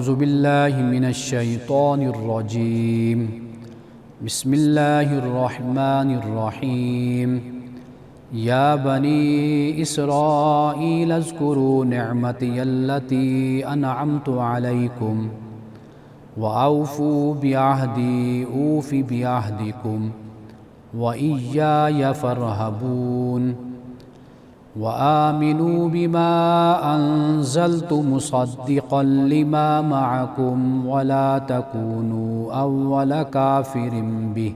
اعوذ باللہ من الشیطان الرجیم بسم اللہ الرحمن الرحیم یا بنی اسرائیل اذکروا نعمتی التی انعمت علیکم وأوفوا بعہدی اوف بعہدکم وإیای فارہبون وآمنوا بما أنزلت مصدقا لما معكم ولا تكونوا أول كافر به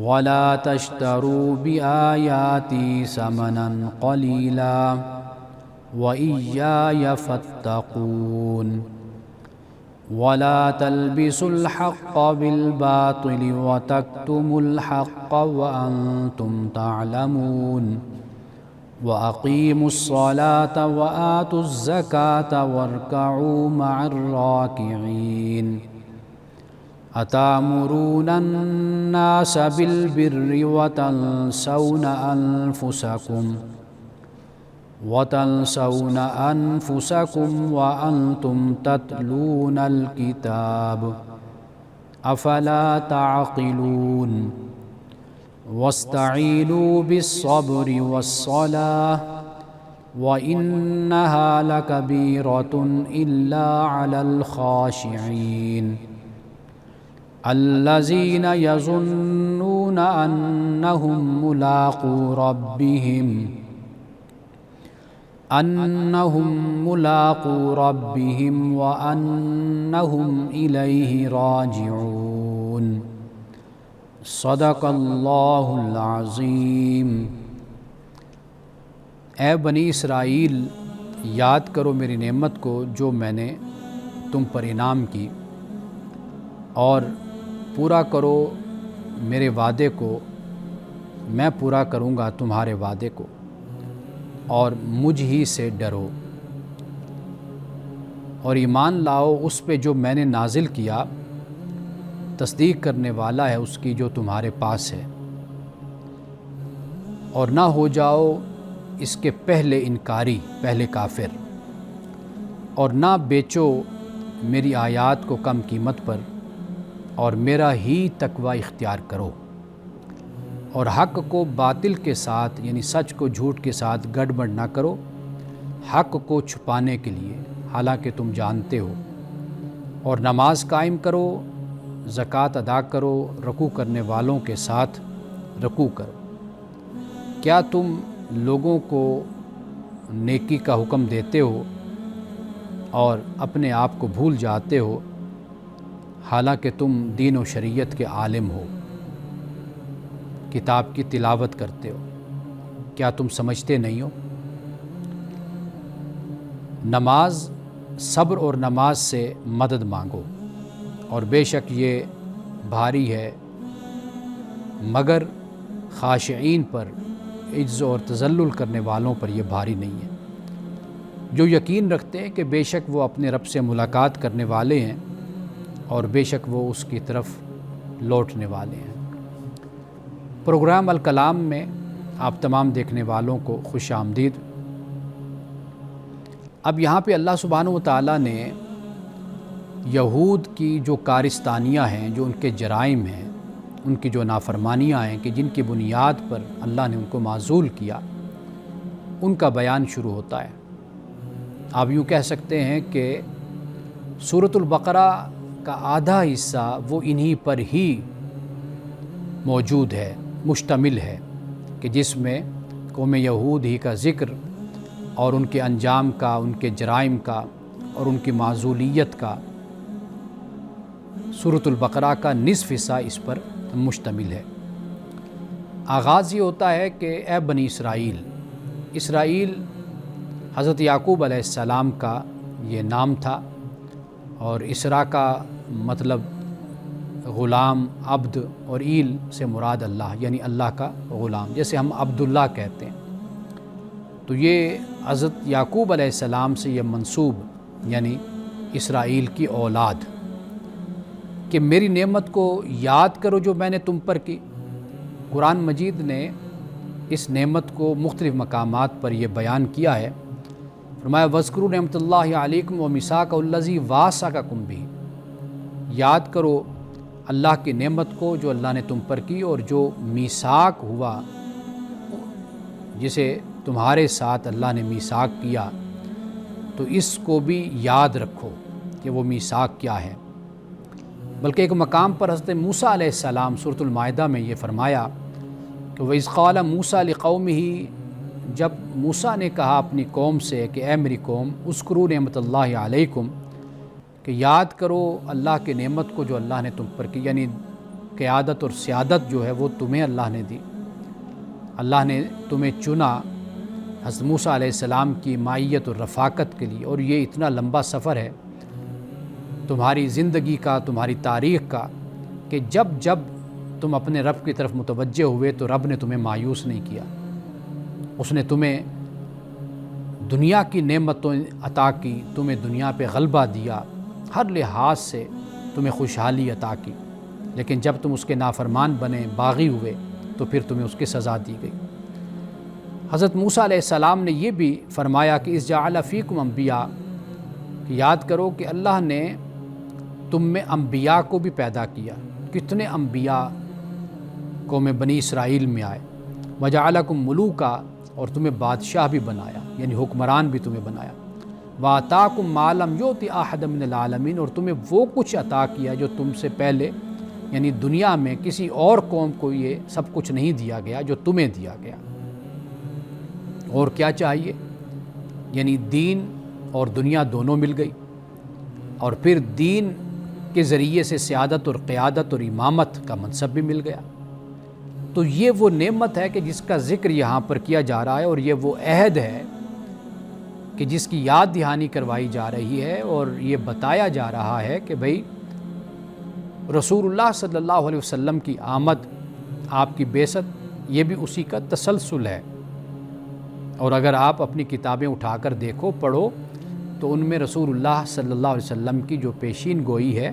ولا تشتروا بآياتي ثمنا قليلا وإياي فاتقون ولا تلبسوا الحق بالباطل وتكتموا الحق وأنتم تعلمون وأقيموا الصلاة وآتوا الزكاة واركعوا مع الراكعين أتأمرون الناس بالبر وتنسون أنفسكم وأنتم تتلون الكتاب أفلا تعقلون واستعينوا بالصبر والصلاة وإنها لكبيرة إلا على الخاشعين الذين يظنون أنهم ملاقو ربهم وأنهم إليه راجعون صدق اللہ العظیم۔ اے بنی اسرائیل، یاد کرو میری نعمت کو جو میں نے تم پر انعام کی، اور پورا کرو میرے وعدے کو، میں پورا کروں گا تمہارے وعدے کو، اور مجھ ہی سے ڈرو، اور ایمان لاؤ اس پہ جو میں نے نازل کیا، تصدیق کرنے والا ہے اس کی جو تمہارے پاس ہے، اور نہ ہو جاؤ اس کے پہلے انکاری، پہلے کافر، اور نہ بیچو میری آیات کو کم قیمت پر، اور میرا ہی تقوی اختیار کرو، اور حق کو باطل کے ساتھ یعنی سچ کو جھوٹ کے ساتھ گڑبڑ نہ کرو، حق کو چھپانے کے لیے حالانکہ تم جانتے ہو، اور نماز قائم کرو، زکوٰۃ ادا کرو، رکوع کرنے والوں کے ساتھ رکوع کرو۔ کیا تم لوگوں کو نیکی کا حکم دیتے ہو اور اپنے آپ کو بھول جاتے ہو، حالانکہ تم دین و شریعت کے عالم ہو، کتاب کی تلاوت کرتے ہو؟ کیا تم سمجھتے نہیں ہو؟ نماز، صبر اور نماز سے مدد مانگو، اور بے شک یہ بھاری ہے، مگر خاشعین پر، عجز اور تذلل کرنے والوں پر یہ بھاری نہیں ہے، جو یقین رکھتے ہیں کہ بے شک وہ اپنے رب سے ملاقات کرنے والے ہیں، اور بے شک وہ اس کی طرف لوٹنے والے ہیں۔ پروگرام الکلام میں آپ تمام دیکھنے والوں کو خوش آمدید۔ اب یہاں پہ اللہ سبحانہ و تعالیٰ نے یہود کی جو کارستانیاں ہیں، جو ان کے جرائم ہیں، ان کی جو نافرمانیاں ہیں کہ جن کی بنیاد پر اللہ نے ان کو معزول کیا، ان کا بیان شروع ہوتا ہے۔ آپ یوں کہہ سکتے ہیں کہ سورۃ البقرہ کا آدھا حصہ وہ انہی پر ہی موجود ہے، مشتمل ہے، کہ جس میں قوم یہود ہی کا ذکر اور ان کے انجام کا، ان کے جرائم کا اور ان کی معزولیت کا سورۃ البقرہ کا نصف حصہ اس پر مشتمل ہے۔ آغاز یہ ہوتا ہے کہ اے بنی اسرائیل، اسرائیل حضرت یعقوب علیہ السلام کا یہ نام تھا، اور اسرا کا مطلب غلام، عبد، اور ایل سے مراد اللہ، یعنی اللہ کا غلام، جیسے ہم عبداللہ کہتے ہیں۔ تو یہ حضرت یعقوب علیہ السلام سے یہ منسوب، یعنی اسرائیل کی اولاد، کہ میری نعمت کو یاد کرو جو میں نے تم پر کی۔ قرآن مجید نے اس نعمت کو مختلف مقامات پر یہ بیان کیا ہے فرمایا وذکروا نعمت اللہ علیکم و میثاقہ الذی واثقکم بہ، یاد کرو اللہ کی نعمت کو جو اللہ نے تم پر کی، اور جو میثاق ہوا جسے تمہارے ساتھ اللہ نے میثاق کیا، تو اس کو بھی یاد رکھو کہ وہ میثاق کیا ہے۔ بلکہ ایک مقام پر حضرت موسیٰ علیہ السلام سورۃ المائدہ میں یہ فرمایا کہ وَإِذْ قَالَ مُوسَىٰ لِقَوْمِهِ، جب موسیٰ نے کہا اپنی قوم سے کہ اے میری قوم اذکروا نعمت اللہ علیکم، کہ یاد کرو اللہ کی نعمت کو جو اللہ نے تم پر کی، یعنی قیادت اور سیادت جو ہے وہ تمہیں اللہ نے دی، اللہ نے تمہیں چنا حضرت موسیٰ علیہ السلام کی معیت اور رفاقت کے لیے، اور یہ اتنا لمبا سفر ہے تمہاری زندگی کا، تمہاری تاریخ کا، کہ جب جب تم اپنے رب کی طرف متوجہ ہوئے تو رب نے تمہیں مایوس نہیں کیا، اس نے تمہیں دنیا کی نعمتوں عطا کی، تمہیں دنیا پہ غلبہ دیا، ہر لحاظ سے تمہیں خوشحالی عطا کی، لیکن جب تم اس کے نافرمان بنے، باغی ہوئے، تو پھر تمہیں اس کی سزا دی گئی۔ حضرت موسیٰ علیہ السلام نے یہ بھی فرمایا کہ اذ جعل فیکم انبیاء، کہ یاد کرو کہ اللہ نے تم میں انبیاء کو بھی پیدا کیا، کتنے انبیاء قوم بنی اسرائیل میں آئے، وجعلکم ملوکا، اور تمہیں بادشاہ بھی بنایا، یعنی حکمران بھی تمہیں بنایا، وآتاکم ما لم یؤت احد من العالمین، اور تمہیں وہ کچھ عطا کیا جو تم سے پہلے یعنی دنیا میں کسی اور قوم کو یہ سب کچھ نہیں دیا گیا جو تمہیں دیا گیا۔ اور کیا چاہیے، یعنی دین اور دنیا دونوں مل گئی، اور پھر دین کے ذریعے سے سیادت اور قیادت اور امامت کا منصب بھی مل گیا۔ تو یہ وہ نعمت ہے کہ جس کا ذکر یہاں پر کیا جا رہا ہے، اور یہ وہ عہد ہے کہ جس کی یاد دہانی کروائی جا رہی ہے، اور یہ بتایا جا رہا ہے کہ بھئی رسول اللہ صلی اللہ علیہ وسلم کی آمد، آپ کی بعثت، یہ بھی اسی کا تسلسل ہے۔ اور اگر آپ اپنی کتابیں اٹھا کر دیکھو، پڑھو، تو ان میں رسول اللہ صلی اللہ علیہ وسلم کی جو پیشین گوئی ہے،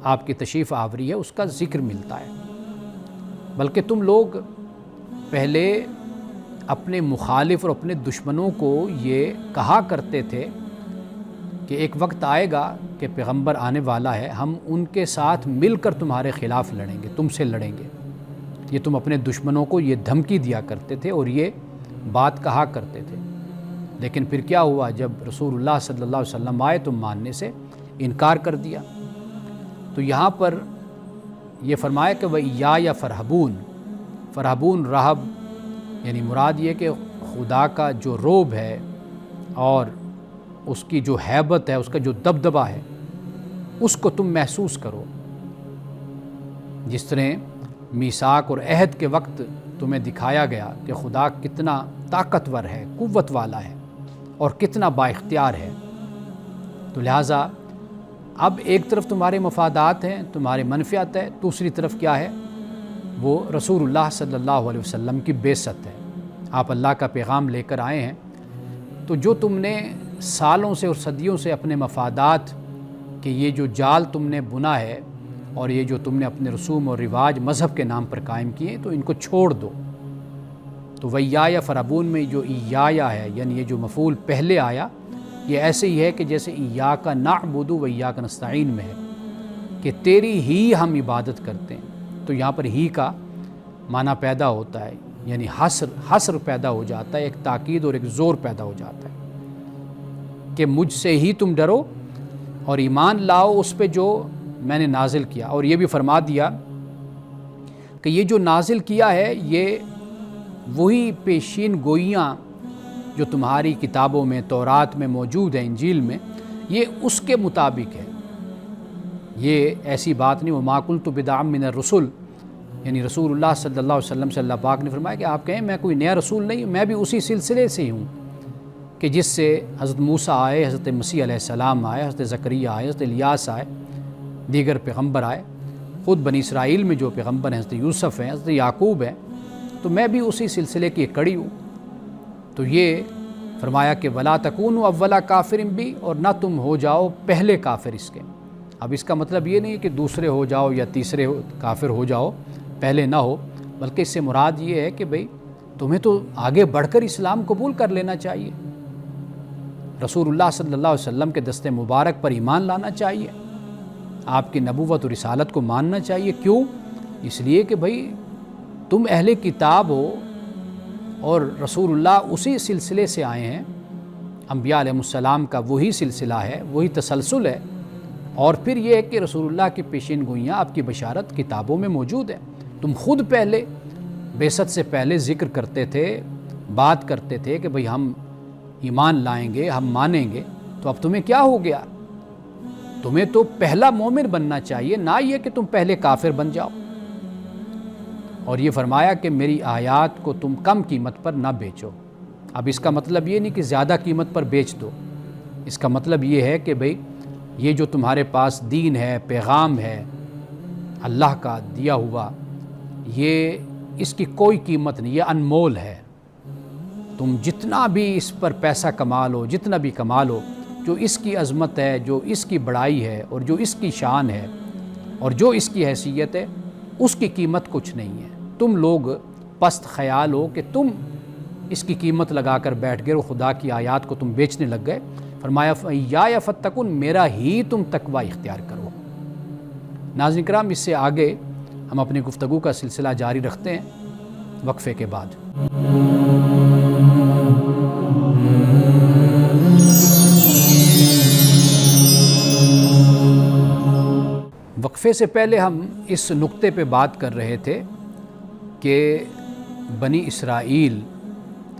آپ کی تشریف آوری ہے، اس کا ذکر ملتا ہے۔ بلکہ تم لوگ پہلے اپنے مخالف اور اپنے دشمنوں کو یہ کہا کرتے تھے کہ ایک وقت آئے گا کہ پیغمبر آنے والا ہے، ہم ان کے ساتھ مل کر تمہارے خلاف لڑیں گے، تم سے لڑیں گے۔ یہ تم اپنے دشمنوں کو یہ دھمکی دیا کرتے تھے اور یہ بات کہا کرتے تھے، لیکن پھر کیا ہوا، جب رسول اللہ صلی اللہ علیہ وسلم آئے تو ماننے سے انکار کر دیا۔ تو یہاں پر یہ فرمایا کہ وَإِيَّایَ فَارْهَبُونِ، فرہبون رہب، یعنی مراد یہ کہ خدا کا جو رعب ہے اور اس کی جو ہیبت ہے، اس کا جو دبدبہ ہے، اس کو تم محسوس کرو۔ جس طرح میثاق اور عہد کے وقت تمہیں دکھایا گیا کہ خدا کتنا طاقتور ہے، قوت والا ہے، اور کتنا با اختیار ہے، تو لہٰذا اب ایک طرف تمہارے مفادات ہیں، تمہارے منفعت ہے، دوسری طرف کیا ہے، وہ رسول اللہ صلی اللہ علیہ وسلم کی بعثت ہے۔ آپ اللہ کا پیغام لے کر آئے ہیں، تو جو تم نے سالوں سے اور صدیوں سے اپنے مفادات کہ یہ جو جال تم نے بنا ہے اور یہ جو تم نے اپنے رسوم اور رواج مذہب کے نام پر قائم کیے، تو ان کو چھوڑ دو۔ تو وَإِيَّایَ فَارْهَبُونِ میں جو ایایا ہے، یعنی یہ جو مفعول پہلے آیا، یہ ایسے ہی ہے کہ جیسے ایاک نعبد و ایاک نستعین میں ہے کہ تیری ہی ہم عبادت کرتے ہیں۔ تو یہاں پر ہی کا معنی پیدا ہوتا ہے، یعنی حصر پیدا ہو جاتا ہے، ایک تاکید اور ایک زور پیدا ہو جاتا ہے کہ مجھ سے ہی تم ڈرو اور ایمان لاؤ اس پہ جو میں نے نازل کیا۔ اور یہ بھی فرما دیا کہ یہ جو نازل کیا ہے، یہ وہی پیشین گوئیاں جو تمہاری کتابوں میں، تورات میں موجود ہیں، انجیل میں، یہ اس کے مطابق ہے۔ یہ ایسی بات نہیں، وَمَا قُلْتُ بِدْعًا مِنَ الرُّسُلِ، یعنی رسول اللہ صلی اللہ علیہ وسلم سے اللہ پاک نے فرمایا کہ آپ کہیں میں کوئی نیا رسول نہیں، میں بھی اسی سلسلے سے ہی ہوں کہ جس سے حضرت موسیٰ آئے، حضرت مسیح علیہ السلام آئے، حضرت زکریا آئے، حضرت الیاس آئے، دیگر پیغمبر آئے، خود بنی اسرائیل میں جو پیغمبر ہیں حضرت یوسف ہیں، حضرت یعقوب ہیں، تو میں بھی اسی سلسلے کی ایک کڑی ہوں۔ تو یہ فرمایا کہ وَلَا تَكُونُوا أَوَّلَ كَافِرٍ بِهِ، اور نہ تم ہو جاؤ پہلے کافر اس کے۔ اب اس کا مطلب یہ نہیں کہ دوسرے ہو جاؤ یا تیسرے کافر ہو جاؤ، پہلے نہ ہو، بلکہ اس سے مراد یہ ہے کہ بھئی تمہیں تو آگے بڑھ کر اسلام قبول کر لینا چاہیے، رسول اللہ صلی اللہ علیہ وسلم کے دست مبارک پر ایمان لانا چاہیے، آپ کی نبوت و رسالت کو ماننا چاہیے۔ کیوں؟ اس لیے کہ بھئی تم اہل کتاب ہو اور رسول اللہ اسی سلسلے سے آئے ہیں، انبیاء علیہ السلام کا وہی سلسلہ ہے، وہی تسلسل ہے، اور پھر یہ ہے کہ رسول اللہ کی پیشین گوئیاں، آپ کی بشارت کتابوں میں موجود ہے۔ تم خود پہلے بعثت سے پہلے ذکر کرتے تھے، بات کرتے تھے کہ بھئی ہم ایمان لائیں گے، ہم مانیں گے، تو اب تمہیں کیا ہو گیا؟ تمہیں تو پہلا مومن بننا چاہیے، نہ یہ کہ تم پہلے کافر بن جاؤ۔ اور یہ فرمایا کہ میری آیات کو تم کم قیمت پر نہ بیچو۔ اب اس کا مطلب یہ نہیں کہ زیادہ قیمت پر بیچ دو، اس کا مطلب یہ ہے کہ بھئی یہ جو تمہارے پاس دین ہے، پیغام ہے اللہ کا دیا ہوا، یہ اس کی کوئی قیمت نہیں، یہ انمول ہے۔ تم جتنا بھی اس پر پیسہ کما لو، جتنا بھی کما لو، جو اس کی عظمت ہے، جو اس کی بڑائی ہے، اور جو اس کی شان ہے، اور جو اس کی حیثیت ہے، اس کی قیمت کچھ نہیں ہے۔ تم لوگ پست خیال ہو کہ تم اس کی قیمت لگا کر بیٹھ گئے اور خدا کی آیات کو تم بیچنے لگ گئے۔ فرمایا یا فتقون، میرا ہی تم تقوی اختیار کرو۔ ناظرین کرام، اس سے آگے ہم اپنی گفتگو کا سلسلہ جاری رکھتے ہیں وقفے کے بعد۔ وقفے سے پہلے ہم اس نقطے پہ بات کر رہے تھے کہ بنی اسرائیل،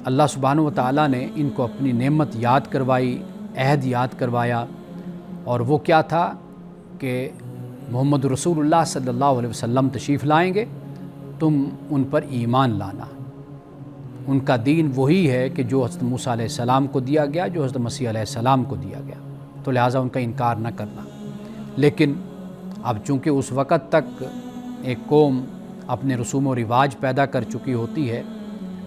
اللہ سبحانہ و تعالیٰ نے ان کو اپنی نعمت یاد کروائی، عہد یاد کروایا، اور وہ کیا تھا کہ محمد رسول اللہ صلی اللہ علیہ وسلم تشریف لائیں گے، تم ان پر ایمان لانا۔ ان کا دین وہی ہے کہ جو حضرت موسیٰ علیہ السلام کو دیا گیا، جو حضرت مسیح علیہ السلام کو دیا گیا، تو لہٰذا ان کا انکار نہ کرنا۔ لیکن اب چونکہ اس وقت تک ایک قوم اپنے رسوم و رواج پیدا کر چکی ہوتی ہے،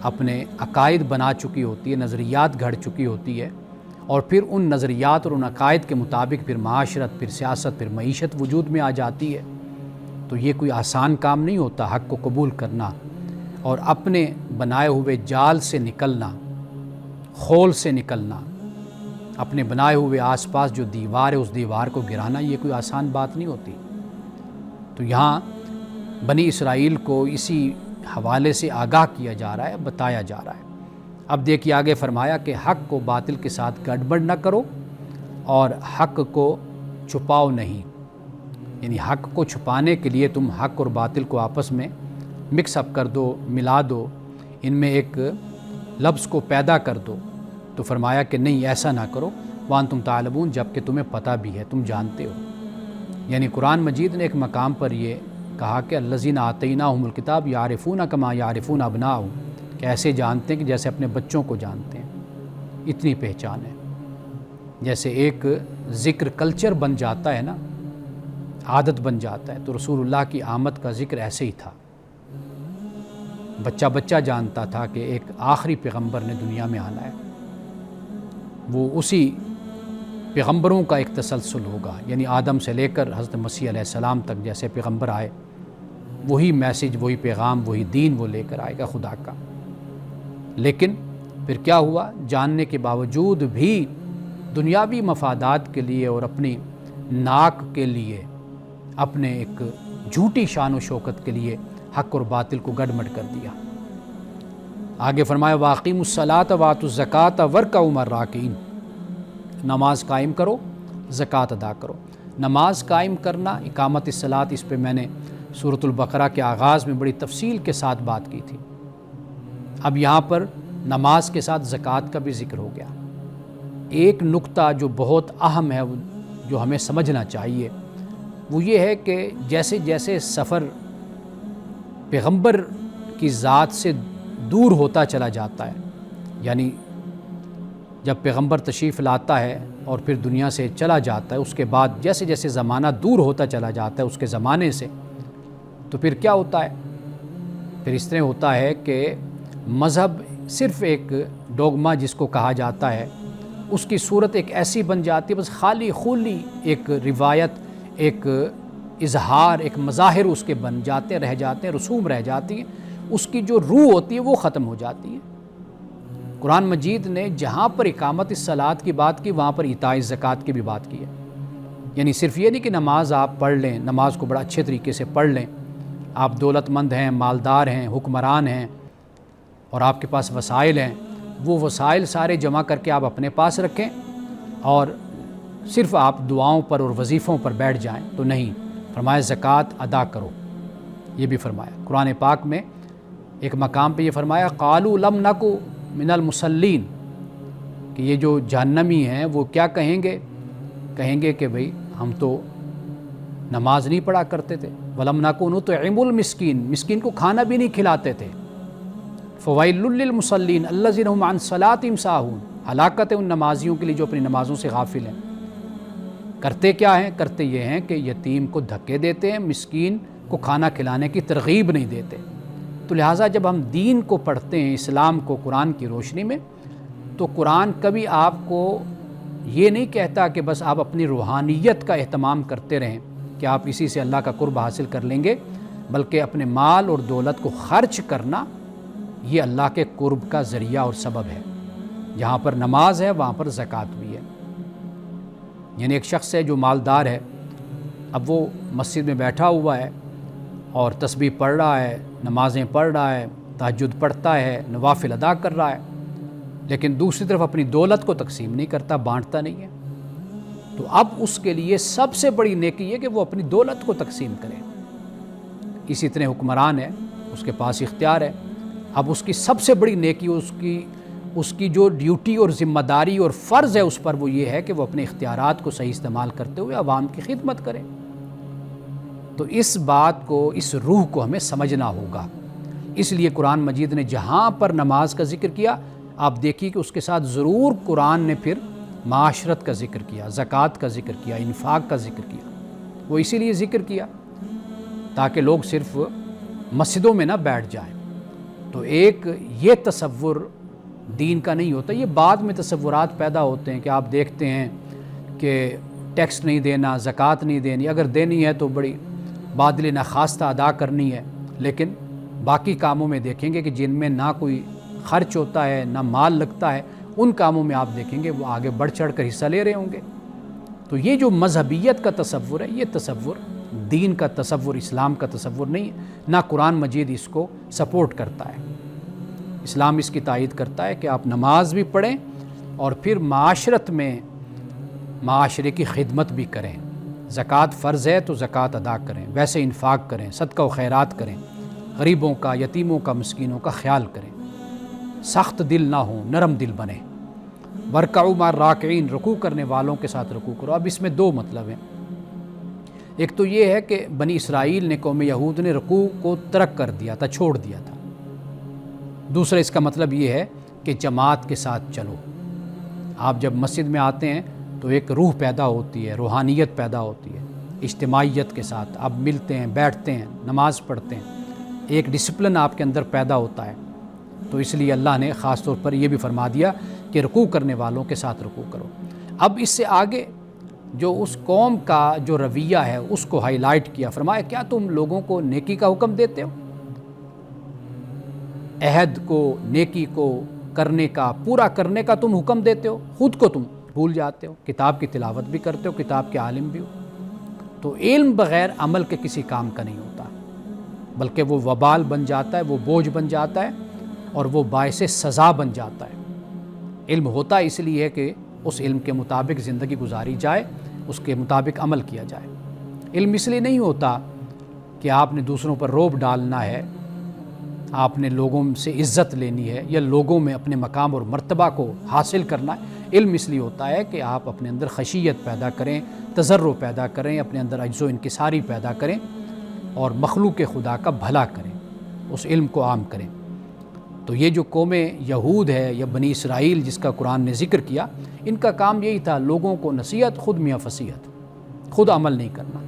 اپنے عقائد بنا چکی ہوتی ہے، نظریات گھڑ چکی ہوتی ہے، اور پھر ان نظریات اور ان عقائد کے مطابق پھر معاشرت، پھر سیاست، پھر معیشت وجود میں آ جاتی ہے، تو یہ کوئی آسان کام نہیں ہوتا حق کو قبول کرنا اور اپنے بنائے ہوئے جال سے نکلنا، خول سے نکلنا، اپنے بنائے ہوئے آس پاس جو دیوار ہے اس دیوار کو گرانا، یہ کوئی آسان بات نہیں ہوتی۔ تو یہاں بنی اسرائیل کو اسی حوالے سے آگاہ کیا جا رہا ہے، بتایا جا رہا ہے۔ اب دیکھیے آگے فرمایا کہ حق کو باطل کے ساتھ گڑبڑ نہ کرو اور حق کو چھپاؤ نہیں، یعنی حق کو چھپانے کے لیے تم حق اور باطل کو آپس میں مکس اپ کر دو، ملا دو، ان میں ایک لفظ کو پیدا کر دو۔ تو فرمایا کہ نہیں، ایسا نہ کرو، وانتم تعلمون، جب کہ تمہیں پتہ بھی ہے، تم جانتے ہو۔ یعنی قرآن مجید نے ایک مقام پر یہ کہا کہ الذین آتیناہم الکتاب یعرفون کما یعرفون ابناءہم، کہ ایسے جانتے ہیں کہ جیسے اپنے بچوں کو جانتے ہیں، اتنی پہچان ہے۔ جیسے ایک ذکر کلچر بن جاتا ہے نا، عادت بن جاتا ہے، تو رسول اللہ کی آمد کا ذکر ایسے ہی تھا۔ بچہ بچہ جانتا تھا کہ ایک آخری پیغمبر نے دنیا میں آنا ہے، وہ اسی پیغمبروں کا ایک تسلسل ہوگا، یعنی آدم سے لے کر حضرت مسیح علیہ السلام تک جیسے پیغمبر آئے، وہی میسیج، وہی پیغام، وہی دین وہ لے کر آئے گا خدا کا۔ لیکن پھر کیا ہوا؟ جاننے کے باوجود بھی دنیاوی مفادات کے لیے اور اپنی ناک کے لیے، اپنے ایک جھوٹی شان و شوکت کے لیے حق اور باطل کو گڑمڑ کر دیا۔ آگے فرمایا وَأَقِیمُوا الصَّلَاةَ وَآتُوا الزَّکَاةَ وَارْکَعُوا مَعَ الرَّاکِعِینَ، نماز قائم کرو، زکوٰۃ ادا کرو۔ نماز قائم کرنا، اقامت الصلاۃ، اس پہ میں نے سورۃ البقرہ کے آغاز میں بڑی تفصیل کے ساتھ بات کی تھی۔ اب یہاں پر نماز کے ساتھ زکوٰۃ کا بھی ذکر ہو گیا۔ ایک نقطہ جو بہت اہم ہے، جو ہمیں سمجھنا چاہیے، وہ یہ ہے کہ جیسے جیسے سفر پیغمبر کی ذات سے دور ہوتا چلا جاتا ہے، یعنی جب پیغمبر تشریف لاتا ہے اور پھر دنیا سے چلا جاتا ہے، اس کے بعد جیسے جیسے زمانہ دور ہوتا چلا جاتا ہے اس کے زمانے سے، تو پھر کیا ہوتا ہے؟ پھر اس طرح ہوتا ہے کہ مذہب صرف ایک ڈوگما جس کو کہا جاتا ہے، اس کی صورت ایک ایسی بن جاتی ہے، بس خالی خولی ایک روایت، ایک اظہار، ایک مظاہر اس کے بن جاتے ہیں، رہ جاتے ہیں، رسوم رہ جاتی ہیں، اس کی جو روح ہوتی ہے وہ ختم ہو جاتی ہے۔ قرآن مجید نے جہاں پر اقامت الصلاۃ کی بات کی وہاں پر ایتاء الزکوٰۃ کی بھی بات کی ہے۔ یعنی صرف یہ نہیں کہ نماز آپ پڑھ لیں، نماز کو بڑا اچھے طریقے سے پڑھ لیں، آپ دولت مند ہیں، مالدار ہیں، حکمران ہیں اور آپ کے پاس وسائل ہیں، وہ وسائل سارے جمع کر کے آپ اپنے پاس رکھیں اور صرف آپ دعاؤں پر اور وظیفوں پر بیٹھ جائیں، تو نہیں، فرمایا زکوٰۃ ادا کرو، یہ بھی فرمایا۔ قرآن پاک میں ایک مقام پہ یہ فرمایا قالوا لم نک من المصلین، کہ یہ جو جہنمی ہیں وہ کیا کہیں گے کہ بھئی ہم تو نماز نہیں پڑھا کرتے تھے، ولم نک نطعم المسکین، مسکین کو کھانا بھی نہیں کھلاتے تھے، فویل للمصلین الذین هم عن صلاتهم ساہون، ہلاکت ہے ان نمازیوں کے لیے جو اپنی نمازوں سے غافل ہیں۔ کرتے کیا ہیں؟ کرتے یہ ہیں کہ یتیم کو دھکے دیتے ہیں، مسکین کو کھانا کھلانے کی ترغیب نہیں دیتے۔ تو لہٰذا جب ہم دین کو پڑھتے ہیں، اسلام کو قرآن کی روشنی میں، تو قرآن کبھی آپ کو یہ نہیں کہتا کہ بس آپ اپنی روحانیت کا اہتمام کرتے رہیں کہ آپ اسی سے اللہ کا قرب حاصل کر لیں گے، بلکہ اپنے مال اور دولت کو خرچ کرنا یہ اللہ کے قرب کا ذریعہ اور سبب ہے۔ جہاں پر نماز ہے وہاں پر زکوٰۃ بھی ہے۔ یعنی ایک شخص ہے جو مالدار ہے، اب وہ مسجد میں بیٹھا ہوا ہے اور تسبیح پڑھ رہا ہے، نمازیں پڑھ رہا ہے، تہجد پڑھتا ہے، نوافل ادا کر رہا ہے، لیکن دوسری طرف اپنی دولت کو تقسیم نہیں کرتا، بانٹتا نہیں ہے، تو اب اس کے لیے سب سے بڑی نیکی ہے کہ وہ اپنی دولت کو تقسیم کرے۔ اسی طرح حکمران ہے، اس کے پاس اختیار ہے، اب اس کی سب سے بڑی نیکی اس کی جو ڈیوٹی اور ذمہ داری اور فرض ہے اس پر وہ یہ ہے کہ وہ اپنے اختیارات کو صحیح استعمال کرتے ہوئے عوام کی خدمت کرے۔ تو اس بات کو، اس روح کو ہمیں سمجھنا ہوگا۔ اس لیے قرآن مجید نے جہاں پر نماز کا ذکر کیا، آپ دیکھیے کہ اس کے ساتھ ضرور قرآن نے پھر معاشرت کا ذکر کیا، زکوٰۃ کا ذکر کیا، انفاق کا ذکر کیا۔ وہ اسی لیے ذکر کیا تاکہ لوگ صرف مسجدوں میں نہ بیٹھ جائیں۔ تو ایک یہ تصور دین کا نہیں ہوتا، یہ بعد میں تصورات پیدا ہوتے ہیں کہ آپ دیکھتے ہیں کہ ٹیکس نہیں دینا، زکوٰۃ نہیں دینی، اگر دینی ہے تو بڑی بادل نخواستہ ادا کرنی ہے، لیکن باقی کاموں میں دیکھیں گے کہ جن میں نہ کوئی خرچ ہوتا ہے نہ مال لگتا ہے، ان کاموں میں آپ دیکھیں گے وہ آگے بڑھ چڑھ کر حصہ لے رہے ہوں گے۔ تو یہ جو مذہبیت کا تصور ہے، یہ تصور دین کا تصور، اسلام کا تصور نہیں ہے، نہ قرآن مجید اس کو سپورٹ کرتا ہے۔ اسلام اس کی تائید کرتا ہے کہ آپ نماز بھی پڑھیں اور پھر معاشرت میں معاشرے کی خدمت بھی کریں۔ زکوٰۃ فرض ہے تو زکوٰۃ ادا کریں، ویسے انفاق کریں، صدقہ و خیرات کریں، غریبوں کا، یتیموں کا، مسکینوں کا خیال کریں، سخت دل نہ ہوں، نرم دل بنیں۔ ورکعوا مع الراکعین، رکوع کرنے والوں کے ساتھ رکوع کرو۔ اب اس میں دو مطلب ہیں، ایک تو یہ ہے کہ بنی اسرائیل نے، قوم یہود نے رکوع کو ترک کر دیا تھا، چھوڑ دیا تھا۔ دوسرا اس کا مطلب یہ ہے کہ جماعت کے ساتھ چلو۔ آپ جب مسجد میں آتے ہیں تو ایک روح پیدا ہوتی ہے، روحانیت پیدا ہوتی ہے، اجتماعیت کے ساتھ آپ ملتے ہیں، بیٹھتے ہیں، نماز پڑھتے ہیں، ایک ڈسپلن آپ کے اندر پیدا ہوتا ہے۔ تو اس لیے اللہ نے خاص طور پر یہ بھی فرما دیا کہ رکوع کرنے والوں کے ساتھ رکوع کرو۔ اب اس سے آگے جو اس قوم کا جو رویہ ہے اس کو ہائی لائٹ کیا، فرمایا کیا تم لوگوں کو نیکی کا حکم دیتے ہو؟ عہد کو، نیکی کو کرنے کا، پورا کرنے کا تم حکم دیتے ہو، خود کو تم بھول جاتے ہو، کتاب کی تلاوت بھی کرتے ہو، کتاب کے عالم بھی ہو۔ تو علم بغیر عمل کے کسی کام کا نہیں ہوتا، بلکہ وہ وبال بن جاتا ہے، وہ بوجھ بن جاتا ہے اور وہ باعث سزا بن جاتا ہے۔ علم ہوتا اس لیے ہے کہ اس علم کے مطابق زندگی گزاری جائے، اس کے مطابق عمل کیا جائے۔ علم اس لیے نہیں ہوتا کہ آپ نے دوسروں پر روب ڈالنا ہے، آپ نے لوگوں سے عزت لینی ہے یا لوگوں میں اپنے مقام اور مرتبہ کو حاصل کرنا ہے۔ علم اس لیے ہوتا ہے کہ آپ اپنے اندر خشیت پیدا کریں، تضرع پیدا کریں، اپنے اندر عجز و انکساری پیدا کریں اور مخلوق خدا کا بھلا کریں، اس علم کو عام کریں۔ تو یہ جو قوم یہود ہے یا بنی اسرائیل جس کا قرآن نے ذکر کیا، ان کا کام یہی تھا، لوگوں کو نصیحت، خود میاں فصیحت، خود عمل نہیں کرنا۔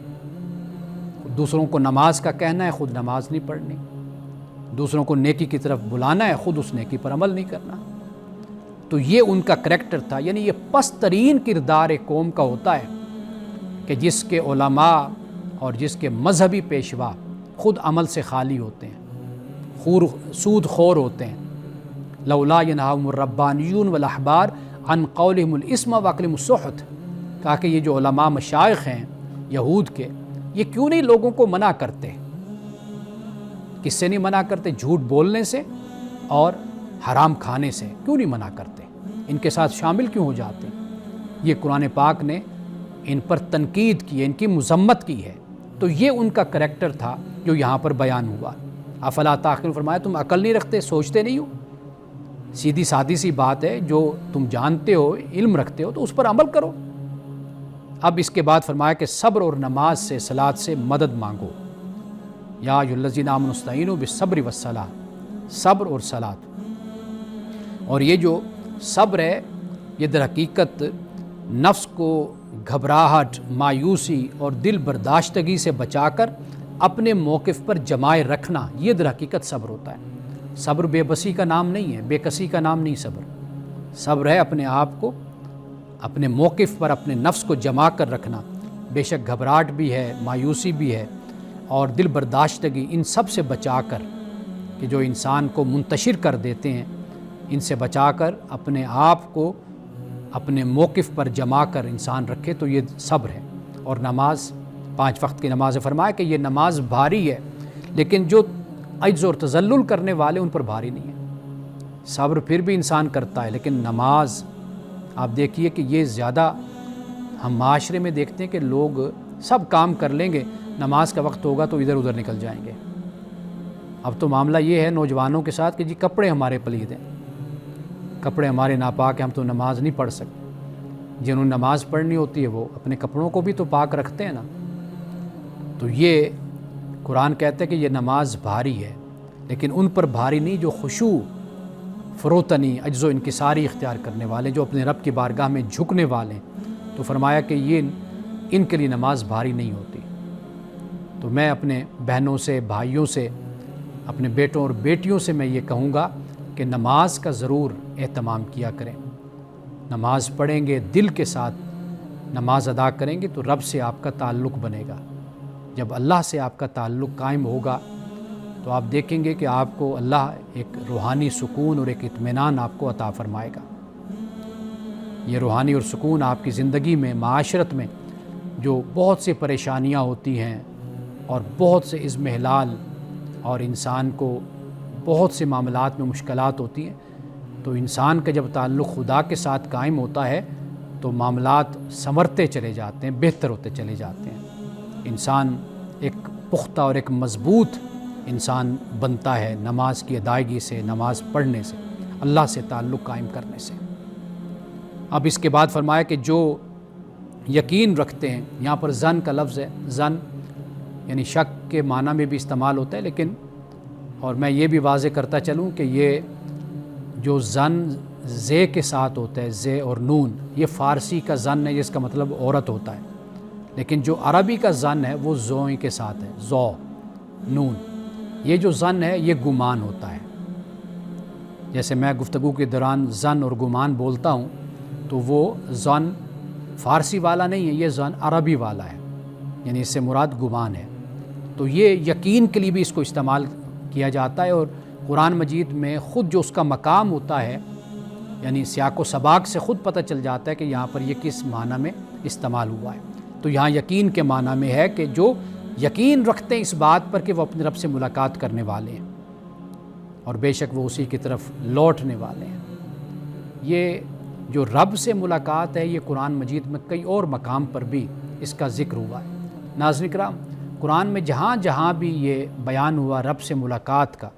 دوسروں کو نماز کا کہنا ہے، خود نماز نہیں پڑھنی۔ دوسروں کو نیکی کی طرف بلانا ہے، خود اس نیکی پر عمل نہیں کرنا۔ تو یہ ان کا کریکٹر تھا، یعنی یہ پست ترین کردار ایک قوم کا ہوتا ہے کہ جس کے علماء اور جس کے مذہبی پیشوا خود عمل سے خالی ہوتے ہیں، سود خور ہوتے ہیں، لولا ینہاہم الربانیون والاحبار عن قولہم الاسم واکلہم السحت، کہا کہ یہ جو علماء مشائخ ہیں یہود کے، یہ کیوں نہیں لوگوں کو منع کرتے؟ کس سے نہیں منع کرتے؟ جھوٹ بولنے سے اور حرام کھانے سے کیوں نہیں منع کرتے؟ ان کے ساتھ شامل کیوں ہو جاتے ہیں؟ یہ قرآن پاک نے ان پر تنقید کی ہے، ان کی مذمت کی ہے۔ تو یہ ان کا کریکٹر تھا جو یہاں پر بیان ہوا۔ افلا تعقلون، فرمایا تم عقل نہیں رکھتے، سوچتے نہیں ہو؟ سیدھی سادی سی بات ہے، جو تم جانتے ہو، علم رکھتے ہو تو اس پر عمل کرو۔ اب اس کے بعد فرمایا کہ صبر اور نماز سے، صلاۃ سے مدد مانگو۔ یا ایھا الذین آمنوا استعینوا بالصبر والصلاۃ، صبر اور صلاۃ۔ اور یہ جو صبر ہے، یہ در حقیقت نفس کو گھبراہٹ، مایوسی اور دل برداشتگی سے بچا کر اپنے موقف پر جمائے رکھنا، یہ در حقیقت صبر ہوتا ہے۔ صبر بے بسی کا نام نہیں ہے، بے کسی کا نام نہیں صبر۔ صبر ہے اپنے آپ کو، اپنے موقف پر اپنے نفس کو جما کر رکھنا۔ بے شک گھبراہٹ بھی ہے، مایوسی بھی ہے اور دل برداشتگی، ان سب سے بچا کر، کہ جو انسان کو منتشر کر دیتے ہیں، ان سے بچا کر اپنے آپ کو اپنے موقف پر جما کر انسان رکھے، تو یہ صبر ہے۔ اور نماز، 5 وقت کی نماز، فرمایا کہ یہ نماز بھاری ہے، لیکن جو عجز اور تذلل کرنے والے ان پر بھاری نہیں ہے۔ صبر پھر بھی انسان کرتا ہے، لیکن نماز آپ دیکھیے کہ یہ زیادہ ہم معاشرے میں دیکھتے ہیں کہ لوگ سب کام کر لیں گے، نماز کا وقت ہوگا تو ادھر ادھر نکل جائیں گے۔ اب تو معاملہ یہ ہے نوجوانوں کے ساتھ کہ جی کپڑے ہمارے پلید ہیں، کپڑے ہمارے ناپاک ہیں، ہم تو نماز نہیں پڑھ سکتے۔ جنہوں نے نماز پڑھنی ہوتی ہے وہ اپنے کپڑوں کو بھی تو پاک رکھتے ہیں نا۔ تو یہ قرآن کہتا ہے کہ یہ نماز بھاری ہے، لیکن ان پر بھاری نہیں جو خشوع، فروتنی، عجز و انکساری اختیار کرنے والے، جو اپنے رب کی بارگاہ میں جھکنے والے ہیں۔ تو فرمایا کہ یہ ان کے لیے نماز بھاری نہیں ہوتی۔ تو میں اپنے بہنوں سے، بھائیوں سے، اپنے بیٹوں اور بیٹیوں سے میں یہ کہوں گا کہ نماز کا ضرور اہتمام کیا کریں۔ نماز پڑھیں گے، دل کے ساتھ نماز ادا کریں گے تو رب سے آپ کا تعلق بنے گا۔ جب اللہ سے آپ کا تعلق قائم ہوگا تو آپ دیکھیں گے کہ آپ کو اللہ ایک روحانی سکون اور ایک اطمینان آپ کو عطا فرمائے گا۔ یہ روحانی اور سکون آپ کی زندگی میں، معاشرت میں جو بہت سی پریشانیاں ہوتی ہیں اور بہت سے اضمحلال اور انسان کو بہت سے معاملات میں مشکلات ہوتی ہیں، تو انسان کا جب تعلق خدا کے ساتھ قائم ہوتا ہے تو معاملات سنورتے چلے جاتے ہیں، بہتر ہوتے چلے جاتے ہیں۔ انسان ایک پختہ اور ایک مضبوط انسان بنتا ہے نماز کی ادائیگی سے، نماز پڑھنے سے، اللہ سے تعلق قائم کرنے سے۔ اب اس کے بعد فرمایا کہ جو یقین رکھتے ہیں، یہاں پر ظن کا لفظ ہے، ظن یعنی شک کے معنی میں بھی استعمال ہوتا ہے، لیکن اور میں یہ بھی واضح کرتا چلوں کہ یہ جو ظن زے کے ساتھ ہوتا ہے، زے اور نون، یہ فارسی کا ظن ہے جس کا مطلب عورت ہوتا ہے، لیکن جو عربی کا ظن ہے وہ زوئیں کے ساتھ ہے، زو نون۔ یہ جو ظن ہے یہ گمان ہوتا ہے۔ جیسے میں گفتگو کے دوران ظن اور گمان بولتا ہوں تو وہ ظن فارسی والا نہیں ہے، یہ ظن عربی والا ہے، یعنی اس سے مراد گمان ہے۔ تو یہ یقین کے لیے بھی اس کو استعمال کیا جاتا ہے، اور قرآن مجید میں خود جو اس کا مقام ہوتا ہے، یعنی سیاق و سباق سے خود پتہ چل جاتا ہے کہ یہاں پر یہ کس معنی میں استعمال ہوا ہے۔ تو یہاں یقین کے معنی میں ہے کہ جو یقین رکھتے ہیں اس بات پر کہ وہ اپنے رب سے ملاقات کرنے والے ہیں اور بے شک وہ اسی کی طرف لوٹنے والے ہیں۔ یہ جو رب سے ملاقات ہے، یہ قرآن مجید میں کئی اور مقام پر بھی اس کا ذکر ہوا ہے۔ ناظرین کرام، قرآن میں جہاں جہاں بھی یہ بیان ہوا رب سے ملاقات کا،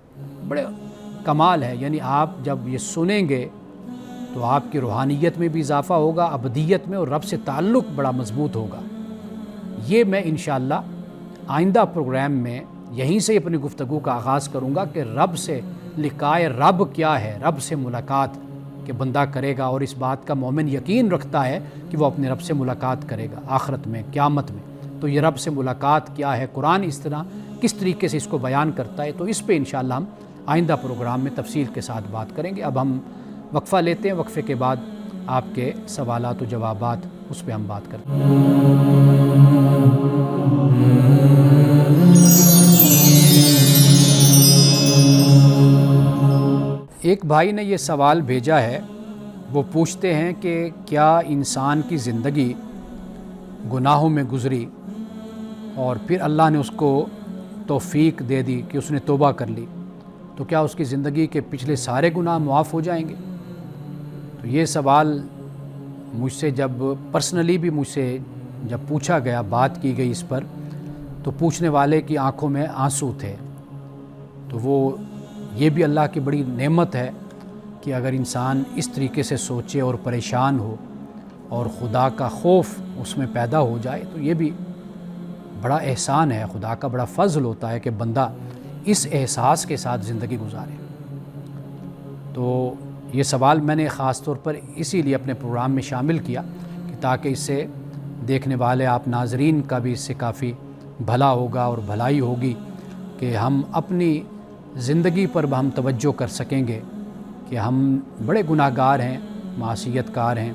بڑے کمال ہے۔ یعنی آپ جب یہ سنیں گے تو آپ کی روحانیت میں بھی اضافہ ہوگا، ابدیت میں، اور رب سے تعلق بڑا مضبوط ہوگا۔ یہ میں انشاءاللہ آئندہ پروگرام میں یہیں سے اپنی گفتگو کا آغاز کروں گا کہ رب سے لقائے رب کیا ہے، رب سے ملاقات کہ بندہ کرے گا، اور اس بات کا مومن یقین رکھتا ہے کہ وہ اپنے رب سے ملاقات کرے گا آخرت میں، قیامت میں۔ تو یہ رب سے ملاقات کیا ہے، قرآن اس طرح کس طریقے سے اس کو بیان کرتا ہے، تو اس پہ انشاءاللہ ہم آئندہ پروگرام میں تفصیل کے ساتھ بات کریں گے۔ اب ہم وقفہ لیتے ہیں، وقفے کے بعد آپ کے سوالات و جوابات اس پہ ہم بات کرتے ہیں۔ ایک ایک بھائی نے یہ سوال بھیجا ہے، وہ پوچھتے ہیں کہ کیا انسان کی زندگی گناہوں میں گزری اور پھر اللہ نے اس کو توفیق دے دی کہ اس نے توبہ کر لی، تو کیا اس کی زندگی کے پچھلے سارے گناہ معاف ہو جائیں گے؟ تو یہ سوال مجھ سے جب پرسنلی بھی مجھ سے جب پوچھا گیا، بات کی گئی اس پر، تو پوچھنے والے کی آنکھوں میں آنسو تھے۔ تو وہ یہ بھی اللہ کی بڑی نعمت ہے کہ اگر انسان اس طریقے سے سوچے اور پریشان ہو اور خدا کا خوف اس میں پیدا ہو جائے، تو یہ بھی بڑا احسان ہے، خدا کا بڑا فضل ہوتا ہے کہ بندہ اس احساس کے ساتھ زندگی گزارے۔ تو یہ سوال میں نے خاص طور پر اسی لیے اپنے پروگرام میں شامل کیا کہ تاکہ اس سے دیکھنے والے آپ ناظرین کا بھی اس سے کافی بھلا ہوگا اور بھلائی ہوگی کہ ہم اپنی زندگی پر ہم توجہ کر سکیں گے کہ ہم بڑے گناہ گار ہیں، معصیت کار ہیں۔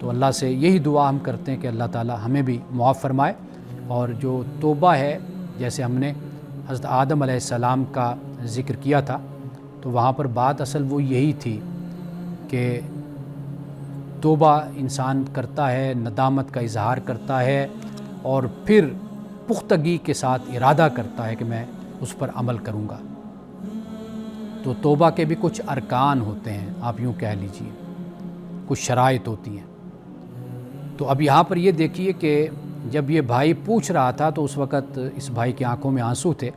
تو اللہ سے یہی دعا ہم کرتے ہیں کہ اللہ تعالی ہمیں بھی معاف فرمائے، اور جو توبہ ہے، جیسے ہم نے حضرت آدم علیہ السلام کا ذکر کیا تھا، تو وہاں پر بات اصل وہ یہی تھی کہ توبہ انسان کرتا ہے، ندامت کا اظہار کرتا ہے، اور پھر پختگی کے ساتھ ارادہ کرتا ہے کہ میں اس پر عمل کروں گا۔ تو توبہ کے بھی کچھ ارکان ہوتے ہیں، آپ یوں کہہ لیجئے، کچھ شرائط ہوتی ہیں۔ تو اب یہاں پر یہ دیکھیے کہ جب یہ بھائی پوچھ رہا تھا تو اس وقت اس بھائی کی آنکھوں میں آنسو تھے۔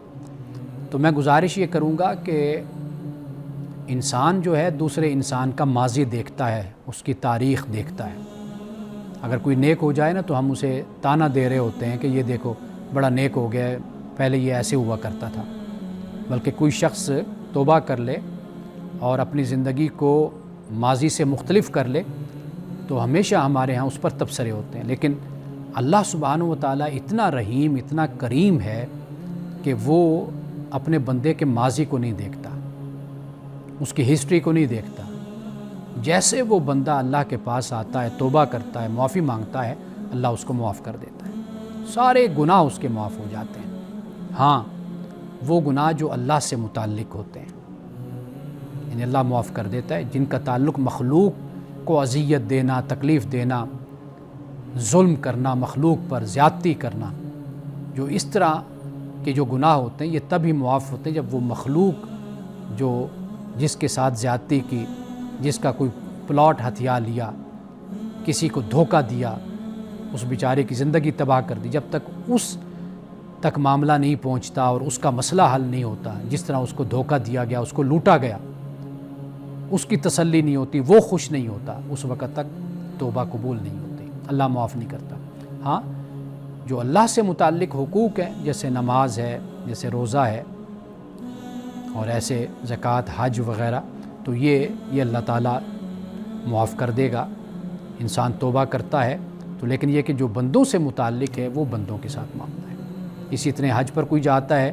تو میں گزارش یہ کروں گا کہ انسان جو ہے دوسرے انسان کا ماضی دیکھتا ہے، اس کی تاریخ دیکھتا ہے۔ اگر کوئی نیک ہو جائے نا تو ہم اسے تانا دے رہے ہوتے ہیں کہ یہ دیکھو بڑا نیک ہو گیا ہے، پہلے یہ ایسے ہوا کرتا تھا۔ بلکہ کوئی شخص توبہ کر لے اور اپنی زندگی کو ماضی سے مختلف کر لے تو ہمیشہ ہمارے ہاں اس پر تبصرے ہوتے ہیں۔ لیکن اللہ سبحانہ و تعالیٰ اتنا رحیم، اتنا کریم ہے کہ وہ اپنے بندے کے ماضی کو نہیں دیکھتا، اس کی ہسٹری کو نہیں دیکھتا۔ جیسے وہ بندہ اللہ کے پاس آتا ہے، توبہ کرتا ہے، معافی مانگتا ہے، اللہ اس کو معاف کر دیتا ہے، سارے گناہ اس کے معاف ہو جاتے ہیں۔ ہاں، وہ گناہ جو اللہ سے متعلق ہوتے ہیں، یعنی اللہ معاف کر دیتا ہے، جن کا تعلق مخلوق کو اذیت دینا، تکلیف دینا، ظلم کرنا، مخلوق پر زیادتی کرنا، جو اس طرح کے جو گناہ ہوتے ہیں یہ تبھی معاف ہوتے ہیں جب وہ مخلوق جو جس کے ساتھ زیادتی کی، جس کا کوئی پلاٹ ہتھیا لیا، کسی کو دھوکہ دیا، اس بیچارے کی زندگی تباہ کر دی، جب تک اس تک معاملہ نہیں پہنچتا اور اس کا مسئلہ حل نہیں ہوتا، جس طرح اس کو دھوکہ دیا گیا، اس کو لوٹا گیا، اس کی تسلی نہیں ہوتی، وہ خوش نہیں ہوتا، اس وقت تک توبہ قبول نہیں ہوتی، اللہ معاف نہیں کرتا۔ ہاں، جو اللہ سے متعلق حقوق ہیں، جیسے نماز ہے، جیسے روزہ ہے، اور ایسے زکوٰۃ، حج وغیرہ، تو یہ اللہ تعالیٰ معاف کر دے گا، انسان توبہ کرتا ہے تو۔ لیکن یہ کہ جو بندوں سے متعلق ہے وہ بندوں کے ساتھ معاملہ ہے۔ اسی طرح حج پر کوئی جاتا ہے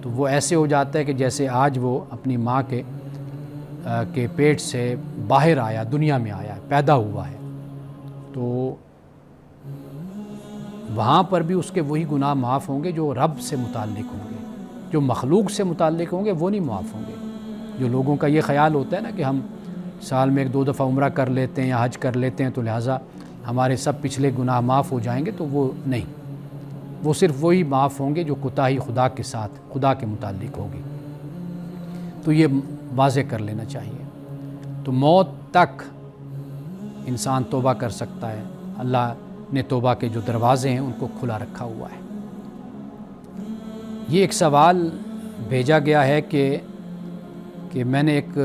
تو وہ ایسے ہو جاتا ہے کہ جیسے آج وہ اپنی ماں کے پیٹ سے باہر آیا، دنیا میں آیا، پیدا ہوا ہے، تو وہاں پر بھی اس کے وہی گناہ معاف ہوں گے جو رب سے متعلق ہوں گے، جو مخلوق سے متعلق ہوں گے وہ نہیں معاف ہوں گے۔ جو لوگوں کا یہ خیال ہوتا ہے نا کہ ہم سال میں 1-2 دفعہ عمرہ کر لیتے ہیں یا حج کر لیتے ہیں تو لہٰذا ہمارے سب پچھلے گناہ معاف ہو جائیں گے، تو وہ نہیں، وہ صرف وہی معاف ہوں گے جو کوتاہی خدا کے ساتھ، خدا کے متعلق ہوگی۔ تو یہ واضح کر لینا چاہیے۔ تو موت تک انسان توبہ کر سکتا ہے، اللہ نے توبہ کے جو دروازے ہیں ان کو کھلا رکھا ہوا ہے۔ یہ ایک سوال بھیجا گیا ہے کہ میں نے ایک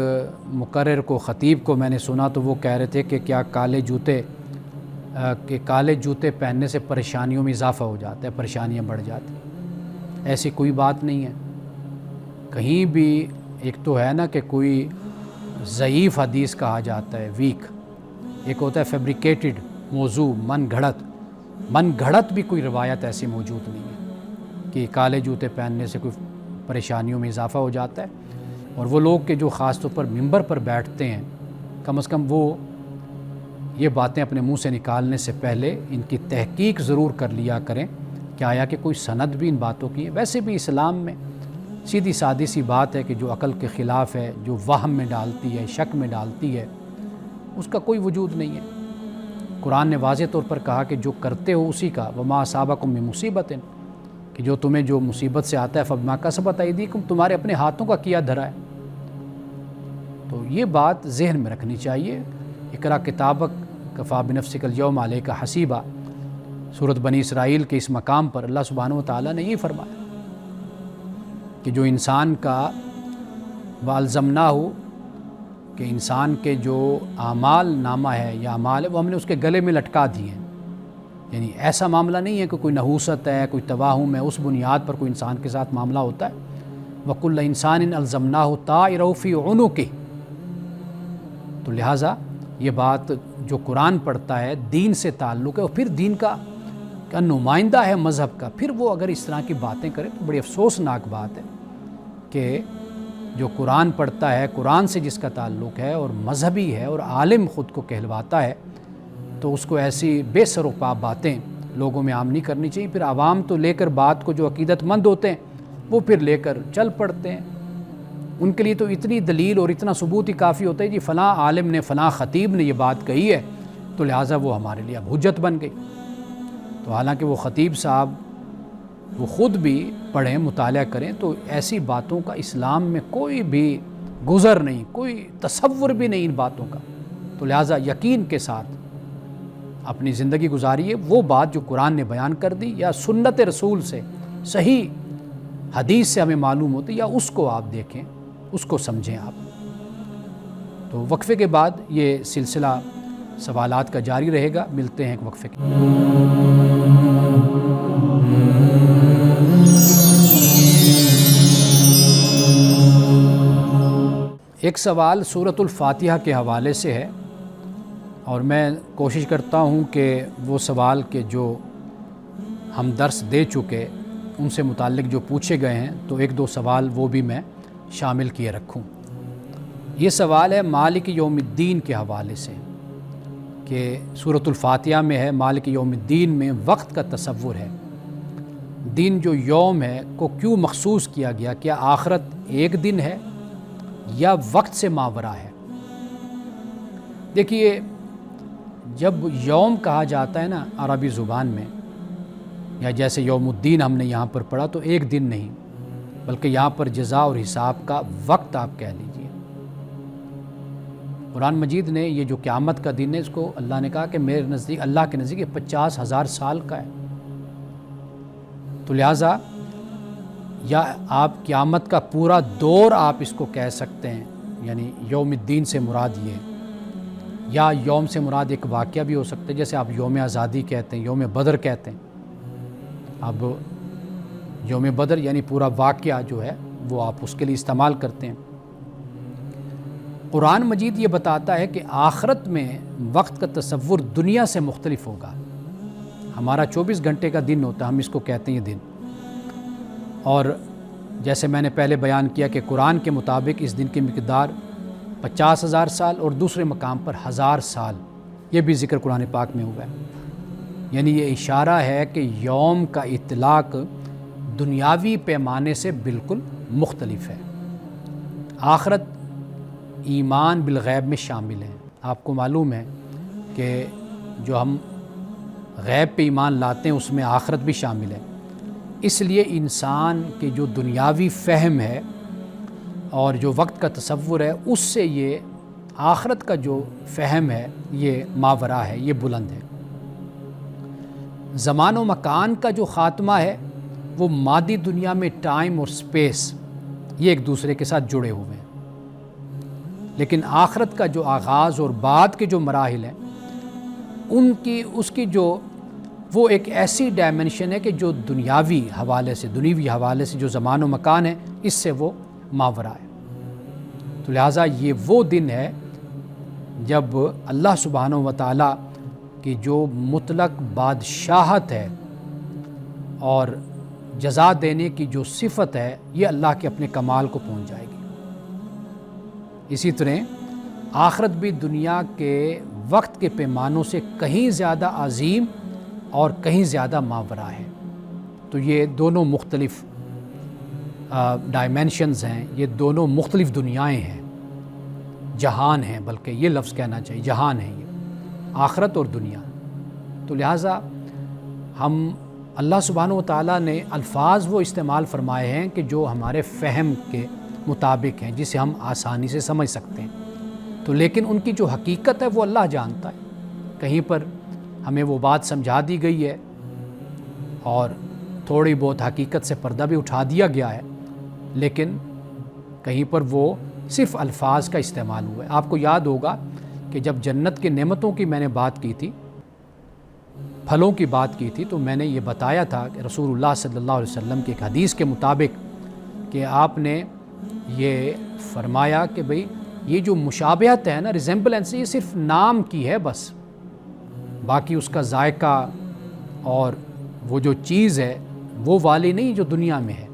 مقرر کو، خطیب کو میں نے سنا تو وہ کہہ رہے تھے کہ کیا کالے جوتے پہننے سے پریشانیوں میں اضافہ ہو جاتا ہے، پریشانیاں بڑھ جاتی ہیں۔ ایسی کوئی بات نہیں ہے کہیں بھی۔ ایک تو ہے نا کہ کوئی ضعیف حدیث کہا جاتا ہے، ویک، ایک ہوتا ہے فیبریکیٹڈ موضوع، من گھڑت بھی کوئی روایت ایسی موجود نہیں ہے کہ کالے جوتے پہننے سے کوئی پریشانیوں میں اضافہ ہو جاتا ہے۔ اور وہ لوگ کہ جو خاص طور پر ممبر پر بیٹھتے ہیں، کم از کم وہ یہ باتیں اپنے منہ سے نکالنے سے پہلے ان کی تحقیق ضرور کر لیا کریں کہ آیا کہ کوئی سند بھی ان باتوں کی ہے۔ ویسے بھی اسلام میں سیدھی سادی سی بات ہے کہ جو عقل کے خلاف ہے، جو وہم میں ڈالتی ہے، شک میں ڈالتی ہے، اس کا کوئی وجود نہیں ہے۔ قرآن نے واضح طور پر کہا کہ جو کرتے ہو اسی کا، وما اصابکم من مصیبت، کہ جو تمہیں جو مصیبت سے آتا ہے فبما کسبت ایدیکم، تمہارے اپنے ہاتھوں کا کیا دھرا ہے۔ تو یہ بات ذہن میں رکھنی چاہیے۔ اقرا کتابک کفا بنفسک الیوم علیک حسیبہ، سورۃ بنی اسرائیل کے اس مقام پر اللہ سبحانہ و تعالیٰ نے یہ فرمایا کہ جو انسان کا والزمناہ، کہ انسان کے جو اعمال نامہ ہے یا اعمال ہے وہ ہم نے اس کے گلے میں لٹکا دیے ہیں۔ یعنی ایسا معاملہ نہیں ہے کہ کوئی نحوست ہے، کوئی توہم ہے، اس بنیاد پر کوئی انسان کے ساتھ معاملہ ہوتا ہے۔ وَكُلَّ إِنسَانٍ أَلْزَمْنَاهُ طَائِرَهُ فِي عُنُقِهِ، تو لہٰذا یہ بات جو قرآن پڑھتا ہے دین سے تعلق ہے، اور پھر دین کا نمائندہ ہے مذہب کا، پھر وہ اگر اس طرح کی باتیں کرے تو بڑی افسوسناک بات ہے کہ جو قرآن پڑھتا ہے، قرآن سے جس کا تعلق ہے اور مذہبی ہے اور عالم خود کو کہلواتا ہے، تو اس کو ایسی بے سر و پا باتیں لوگوں میں عام نہیں کرنی چاہیے۔ پھر عوام تو لے کر بات کو، جو عقیدت مند ہوتے ہیں وہ پھر لے کر چل پڑتے ہیں۔ ان کے لیے تو اتنی دلیل اور اتنا ثبوت ہی کافی ہوتا ہے، جی فلاں عالم نے، فلاں خطیب نے یہ بات کہی ہے، تو لہٰذا وہ ہمارے لیے اب حجت بن گئی۔ تو حالانکہ وہ خطیب صاحب وہ خود بھی پڑھیں، مطالعہ کریں، تو ایسی باتوں کا اسلام میں کوئی بھی گزر نہیں، کوئی تصور بھی نہیں ان باتوں کا۔ تو لہٰذا یقین کے ساتھ اپنی زندگی گزاریے، وہ بات جو قرآن نے بیان کر دی یا سنت رسول سے، صحیح حدیث سے ہمیں معلوم ہوتی، یا اس کو آپ دیکھیں، اس کو سمجھیں آپ۔ تو وقفے کے بعد یہ سلسلہ سوالات کا جاری رہے گا، ملتے ہیں ایک وقفے کے۔ ایک سوال سورۃ الفاتحہ کے حوالے سے ہے، اور میں کوشش کرتا ہوں کہ وہ سوال کے جو ہم درس دے چکے ان سے متعلق جو پوچھے گئے ہیں، تو ایک دو سوال وہ بھی میں شامل کیے رکھوں۔ یہ سوال ہے مالک یوم الدین کے حوالے سے، کہ سورۃ الفاتحہ میں ہے مالک یوم الدین میں وقت کا تصور ہے، دن جو یوم ہے کو کیوں مخصوص کیا گیا؟ کیا آخرت ایک دن ہے یا وقت سے ماورا ہے؟ دیکھیے، جب یوم کہا جاتا ہے نا عربی زبان میں، یا جیسے یوم الدین ہم نے یہاں پر پڑھا، تو ایک دن نہیں بلکہ یہاں پر جزا اور حساب کا وقت آپ کہہ لیجئے۔ قرآن مجید نے یہ جو قیامت کا دن ہے، اس کو اللہ نے کہا کہ میرے نزدیک، اللہ کے نزدیک 50,000 سال کا ہے۔ تو لہٰذا یا آپ قیامت کا پورا دور آپ اس کو کہہ سکتے ہیں، یعنی یوم الدین سے مراد یہ ہے، یا یوم سے مراد ایک واقعہ بھی ہو سکتا ہے، جیسے آپ یوم آزادی کہتے ہیں، یوم بدر کہتے ہیں۔ اب یوم بدر یعنی پورا واقعہ جو ہے وہ آپ اس کے لیے استعمال کرتے ہیں۔ قرآن مجید یہ بتاتا ہے کہ آخرت میں وقت کا تصور دنیا سے مختلف ہوگا۔ ہمارا 24 گھنٹے کا دن ہوتا ہے، ہم اس کو کہتے ہیں دن، اور جیسے میں نے پہلے بیان کیا کہ قرآن کے مطابق اس دن کی مقدار 50,000 سال، اور دوسرے مقام پر 1000 سال، یہ بھی ذکر قرآن پاک میں ہوا ہے۔ یعنی یہ اشارہ ہے کہ یوم کا اطلاق دنیاوی پیمانے سے بالکل مختلف ہے۔ آخرت ایمان بالغیب میں شامل ہے۔ آپ کو معلوم ہے کہ جو ہم غیب پہ ایمان لاتے ہیں اس میں آخرت بھی شامل ہے، اس لیے انسان کے جو دنیاوی فہم ہے اور جو وقت کا تصور ہے، اس سے یہ آخرت کا جو فہم ہے یہ ماورا ہے، یہ بلند ہے۔ زمان و مکان کا جو خاتمہ ہے وہ مادی دنیا میں ٹائم اور سپیس یہ ایک دوسرے کے ساتھ جڑے ہوئے ہیں، لیکن آخرت کا جو آغاز اور بعد کے جو مراحل ہیں اس کی جو وہ ایک ایسی ڈائمنشن ہے کہ جو دنیاوی حوالے سے جو زمان و مکان ہے اس سے وہ ماورا ہے۔ تو لہٰذا یہ وہ دن ہے جب اللہ سبحانہ و تعالیٰ کی جو مطلق بادشاہت ہے اور جزا دینے کی جو صفت ہے، یہ اللہ کے اپنے کمال کو پہنچ جائے گی۔ اسی طرح آخرت بھی دنیا کے وقت کے پیمانوں سے کہیں زیادہ عظیم اور کہیں زیادہ ماورا ہے۔ تو یہ دونوں مختلف ڈائمینشنز ہیں، یہ دونوں مختلف دنیائیں ہیں، جہان ہیں، بلکہ یہ لفظ کہنا چاہیے، جہان ہے یہ، آخرت اور دنیا۔ تو لہٰذا ہم اللہ سبحانہ و تعالیٰ نے الفاظ وہ استعمال فرمائے ہیں کہ جو ہمارے فہم کے مطابق ہیں، جسے ہم آسانی سے سمجھ سکتے ہیں، تو لیکن ان کی جو حقیقت ہے وہ اللہ جانتا ہے۔ کہیں پر ہمیں وہ بات سمجھا دی گئی ہے اور تھوڑی بہت حقیقت سے پردہ بھی اٹھا دیا گیا ہے، لیکن کہیں پر وہ صرف الفاظ کا استعمال ہوا ہے۔ آپ کو یاد ہوگا کہ جب جنت کی نعمتوں کی میں نے بات کی تھی، پھلوں کی بات کی تھی، تو میں نے یہ بتایا تھا کہ رسول اللہ صلی اللہ علیہ وسلم کی ایک حدیث کے مطابق کہ آپ نے یہ فرمایا کہ بھئی یہ جو مشابہت ہے نا، ریزمبلنس، یہ صرف نام کی ہے بس، باقی اس کا ذائقہ اور وہ جو چیز ہے وہ والی نہیں جو دنیا میں ہے۔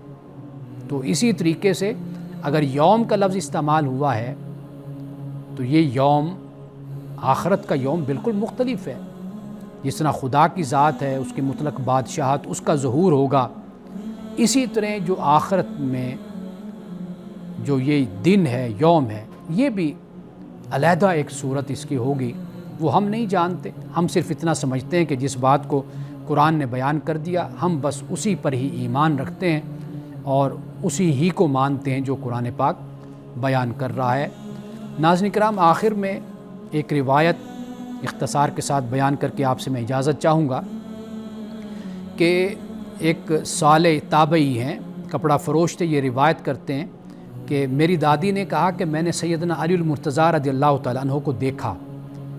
تو اسی طریقے سے اگر یوم کا لفظ استعمال ہوا ہے تو یہ یوم آخرت کا یوم بالکل مختلف ہے۔ جس طرح خدا کی ذات ہے، اس کی مطلق بادشاہت، اس کا ظہور ہوگا، اسی طرح جو آخرت میں جو یہ دن ہے، یوم ہے، یہ بھی علیحدہ ایک صورت اس کی ہوگی، وہ ہم نہیں جانتے۔ ہم صرف اتنا سمجھتے ہیں کہ جس بات کو قرآن نے بیان کر دیا ہم بس اسی پر ہی ایمان رکھتے ہیں اور اسی ہی کو مانتے ہیں جو قرآن پاک بیان کر رہا ہے۔ ناظرین کرام، آخر میں ایک روایت اختصار کے ساتھ بیان کر کے آپ سے میں اجازت چاہوں گا کہ ایک صالح تابعی ہیں، کپڑا فروش تھے، یہ روایت کرتے ہیں کہ میری دادی نے کہا کہ میں نے سیدنا علی المرتضیٰ رضی اللہ تعالیٰ عنہ کو دیکھا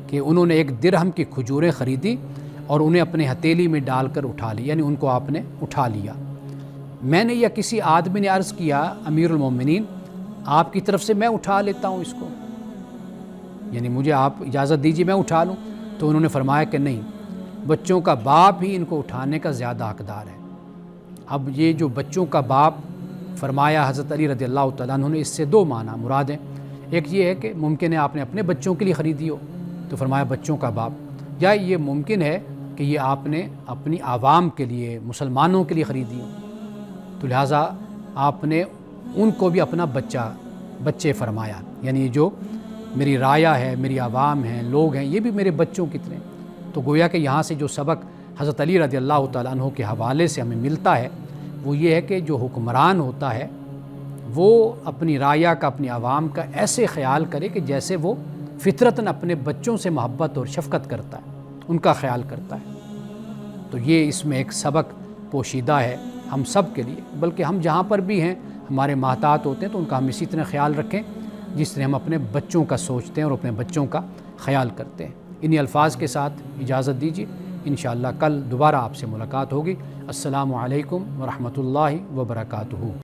کہ انہوں نے ایک درہم کی کھجوریں خریدی اور انہیں اپنے ہتھیلی میں ڈال کر اٹھا لی، یعنی ان کو آپ نے اٹھا لیا۔ میں نے یا کسی آدمی نے عرض کیا، امیر المومنین آپ کی طرف سے میں اٹھا لیتا ہوں اس کو، یعنی مجھے آپ اجازت دیجیے میں اٹھا لوں؟ تو انہوں نے فرمایا کہ نہیں، بچوں کا باپ ہی ان کو اٹھانے کا زیادہ حقدار ہے۔ اب یہ جو بچوں کا باپ فرمایا حضرت علی رضی اللہ تعالیٰ عنہ نے، اس سے دو معنی مراد ہیں۔ ایک یہ ہے کہ ممکن ہے آپ نے اپنے بچوں کے لیے خریدی ہو تو فرمایا بچوں کا باپ، یا یہ ممکن ہے کہ یہ آپ نے اپنی عوام کے لیے، مسلمانوں کے لیے خریدی ہو، تو لہٰذا آپ نے ان کو بھی اپنا بچے فرمایا، یعنی جو میری رایا ہے، میری عوام ہیں، لوگ ہیں، یہ بھی میرے بچوں کی طرح۔ تو گویا کہ یہاں سے جو سبق حضرت علی رضی اللہ تعالیٰ عنہ کے حوالے سے ہمیں ملتا ہے وہ یہ ہے کہ جو حکمران ہوتا ہے وہ اپنی رایا کا، اپنی عوام کا ایسے خیال کرے کہ جیسے وہ فطرتاً اپنے بچوں سے محبت اور شفقت کرتا ہے، ان کا خیال کرتا ہے۔ تو یہ اس میں ایک سبق پوشیدہ ہے ہم سب کے لیے، بلکہ ہم جہاں پر بھی ہیں ہمارے محتاط ہوتے ہیں تو ان کا ہم اسی طرح خیال رکھیں جس طرح ہم اپنے بچوں کا سوچتے ہیں اور اپنے بچوں کا خیال کرتے ہیں۔ انہی الفاظ کے ساتھ اجازت دیجیے، انشاءاللہ کل دوبارہ آپ سے ملاقات ہوگی۔ السلام علیکم ورحمۃ اللہ وبرکاتہ۔